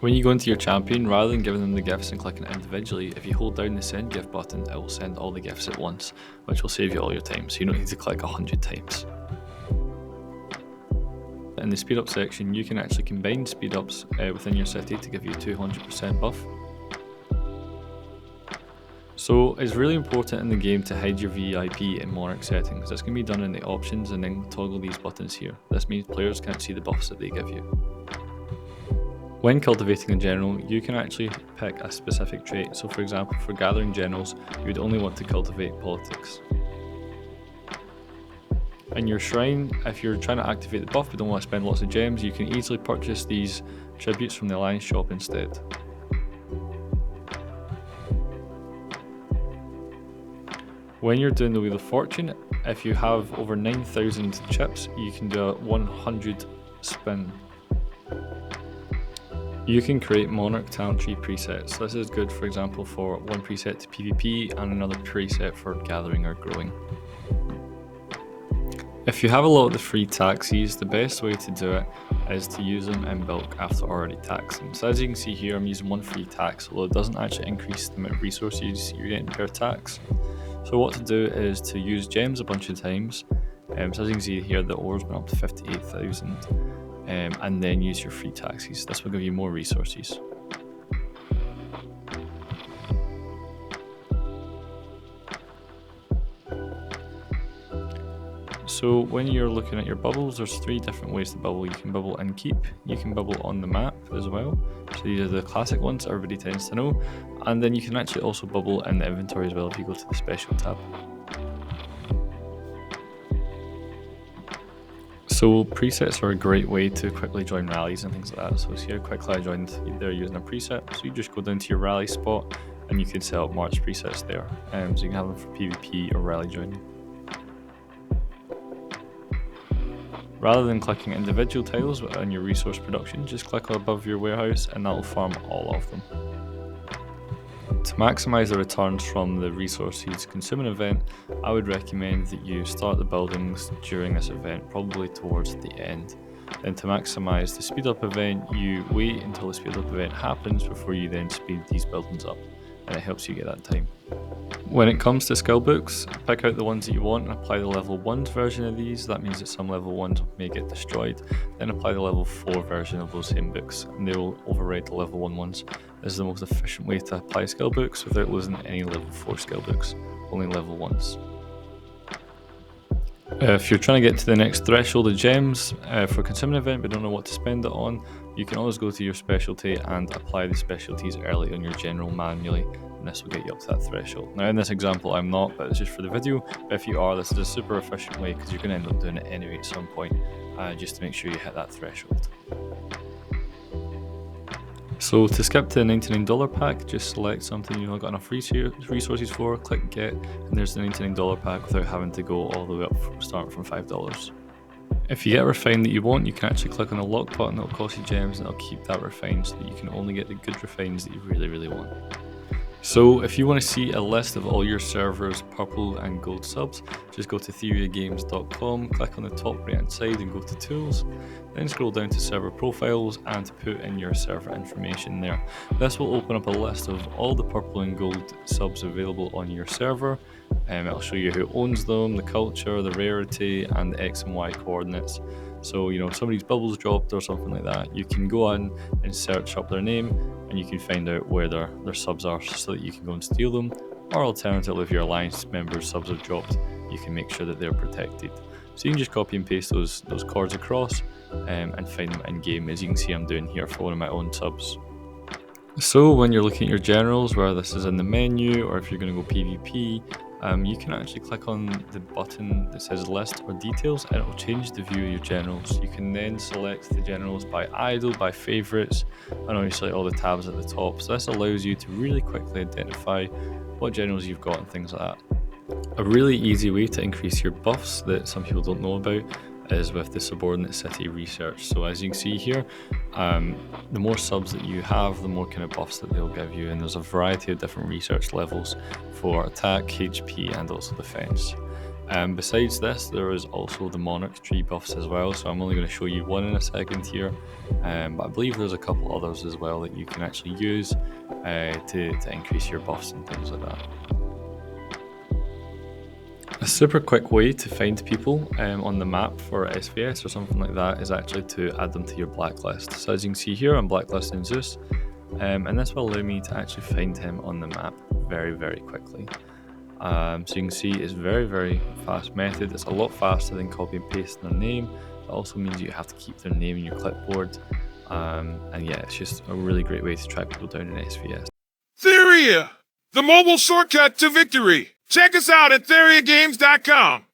When you go into your champion, rather than giving them the gifts and clicking it individually, if you hold down the send gift button, it will send all the gifts at once, which will save you all your time, so you don't need to click 100 times. In the speed up section, you can actually combine speed ups within your city to give you 200% buff. So it's really important in the game to hide your VIP in monarch settings. This can be done in the options and then toggle these buttons here. This means players can't see the buffs that they give you. When cultivating a general, you can actually pick a specific trait. So for example, for gathering generals, you would only want to cultivate politics. In your shrine, if you're trying to activate the buff but don't want to spend lots of gems, you can easily purchase these tributes from the Alliance shop instead. When you're doing the Wheel of Fortune, if you have over 9,000 chips, you can do a 100 spin. You can create Monarch Talent Tree presets. This is good, for example, for one preset to PvP and another preset for gathering or growing. If you have a lot of the free taxis, the best way to do it is to use them in bulk after already taxing. So as you can see here, I'm using one free tax, although it doesn't actually increase the amount of resources you're getting per tax. So what to do is to use gems a bunch of times. So as you can see here, the ores went up to 58,000. And then use your free taxis. This will give you more resources. So when you're looking at your bubbles, there's 3 different ways to bubble. You can bubble and keep, you can bubble on the map as well. So these are the classic ones everybody tends to know. And then you can actually also bubble in the inventory as well if you go to the special tab. So presets are a great way to quickly join rallies and things like that. So see how quickly I joined there using a preset. So you just go down to your rally spot and you can set up March presets there. So you can have them for PvP or rally joining. Rather than clicking individual tiles on your resource production, just click above your warehouse and that will farm all of them. To maximise the returns from the resources consuming event, I would recommend that you start the buildings during this event, probably towards the end. Then to maximise the speed up event, you wait until the speed up event happens before you then speed these buildings up, and it helps you get that time. When it comes to skill books, pick out the ones that you want and apply the level 1 version of these. That means that some level 1s may get destroyed. Then apply the level 4 version of those same books and they will override the level 1 ones. This is the most efficient way to apply skill books without losing any level 4 skill books, only level 1s. If you're trying to get to the next threshold of gems for consuming event but don't know what to spend it on, you can always go to your specialty and apply the specialties early on your general manually, and this will get you up to that threshold. Now in this example I'm not, but it's just for the video. But if you are, this is a super efficient way because you're going to end up doing it anyway at some point, just to make sure you hit that threshold. So to skip to the $99 pack, just select something you've not got enough resources for, click get, and there's the $99 pack without having to go all the way up starting from $5. If you get a refine that you want, you can actually click on the lock button, it'll cost you gems and it'll keep that refine so that you can only get the good refines that you really want. So if you want to see a list of all your servers' purple and gold subs, just go to theoriagames.com, click on the top right hand side and go to tools, then scroll down to server profiles and put in your server information there. This will open up a list of all the purple and gold subs available on your server. It'll show you who owns them, the culture, the rarity and the X and Y coordinates. So if somebody's bubbles dropped or something like that, you can go on and search up their name and you can find out where their subs are so that you can go and steal them. Or alternatively, if your alliance members' subs have dropped, you can make sure that they're protected. So you can just copy and paste those cords across and find them in game, as you can see I'm doing here for one of my own subs. So when you're looking at your generals, whether this is in the menu or if you're going to go PvP, you can actually click on the button that says list or details and it will change the view of your generals. You can then select the generals by idle, by favourites, and obviously all the tabs at the top. So this allows you to really quickly identify what generals you've got and things like that. A really easy way to increase your buffs that some people don't know about is with the subordinate city research. So as you can see here, the more subs that you have, the more kind of buffs that they'll give you, and there's a variety of different research levels for attack, HP and also defense. Besides this, there is also the monarch tree buffs as well, so I'm only going to show you one in a second here, but I believe there's a couple others as well that you can actually use to increase your buffs and things like that. A super quick way to find people on the map for SVS or something like that is actually to add them to your blacklist. So as you can see here, I'm blacklisting Zeus, and this will allow me to actually find him on the map very, very quickly. So you can see it's very, very fast method. It's a lot faster than copy and pasting their name. It also means you have to keep their name in your clipboard. And yeah, it's just a really great way to track people down in SVS. Theria, the mobile shortcut to victory. Check us out at TheriaGames.com.